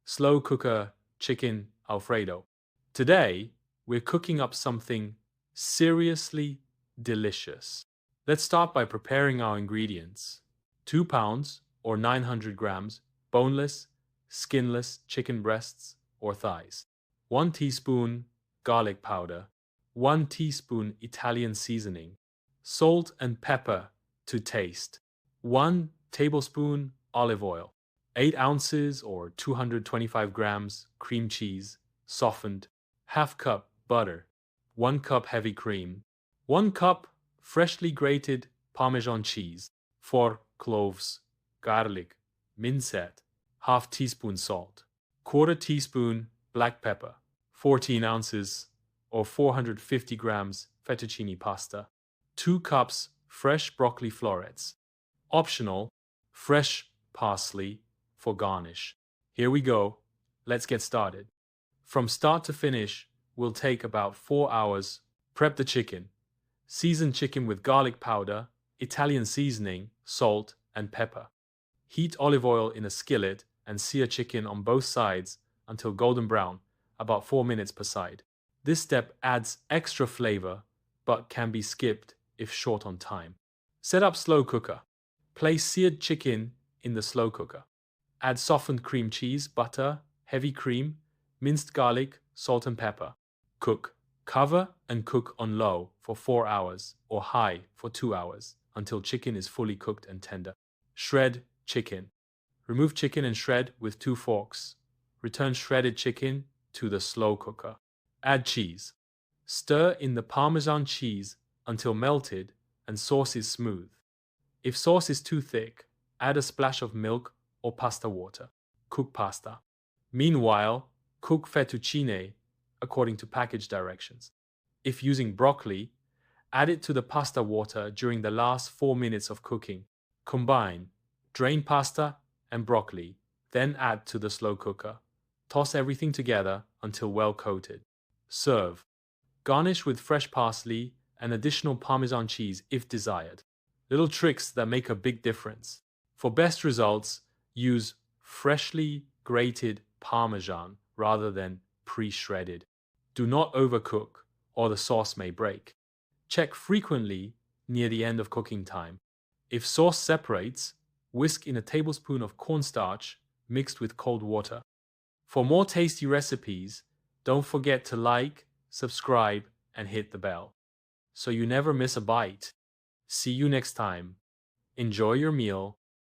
slow cooker chicken Alfredo. Today, we're cooking up something seriously delicious. Let's start by preparing our ingredients. 2 pounds or 900 grams boneless, skinless chicken breasts or thighs. 1 teaspoon garlic powder. 1 teaspoon Italian seasoning. Salt and pepper to taste. 1 tablespoon olive oil. 8 ounces or 225 grams cream cheese, softened. Half cup butter. 1 cup heavy cream. 1 cup freshly grated Parmesan cheese. 4 cloves garlic, minced. Half teaspoon salt. Quarter teaspoon black pepper. 14 ounces or 450 grams fettuccine pasta. 2 cups fresh broccoli florets. Optional, fresh parsley for garnish. Here we go. Let's get started. From start to finish will take about 4 hours. Prep the chicken. Season chicken with garlic powder, Italian seasoning, salt, and pepper. Heat olive oil in a skillet and sear chicken on both sides until golden brown, about 4 minutes per side. This step adds extra flavor, but can be skipped if short on time. Set up slow cooker. Place seared chicken in the slow cooker. Add softened cream cheese, butter, heavy cream, minced garlic, salt and pepper. Cook. Cover and cook on low for 4 hours or high for 2 hours until chicken is fully cooked and tender. Shred chicken. Remove chicken and shred with 2 forks. Return shredded chicken to the slow cooker. Add cheese. Stir in the Parmesan cheese until melted and sauce is smooth. If sauce is too thick, add a splash of milk or pasta water. Cook pasta. Meanwhile, cook fettuccine according to package directions. If using broccoli, add it to the pasta water during the last 4 minutes of cooking. Combine, drain pasta and broccoli, then add to the slow cooker. Toss everything together until well coated. Serve. Garnish with fresh parsley and additional Parmesan cheese if desired. Little tricks that make a big difference. For best results, use freshly grated Parmesan rather than pre-shredded. Do not overcook or the sauce may break. Check frequently near the end of cooking time. If sauce separates, whisk in a tablespoon of cornstarch mixed with cold water. For more tasty recipes, don't forget to like, subscribe, and hit the bell so you never miss a bite. See you next time. Enjoy your meal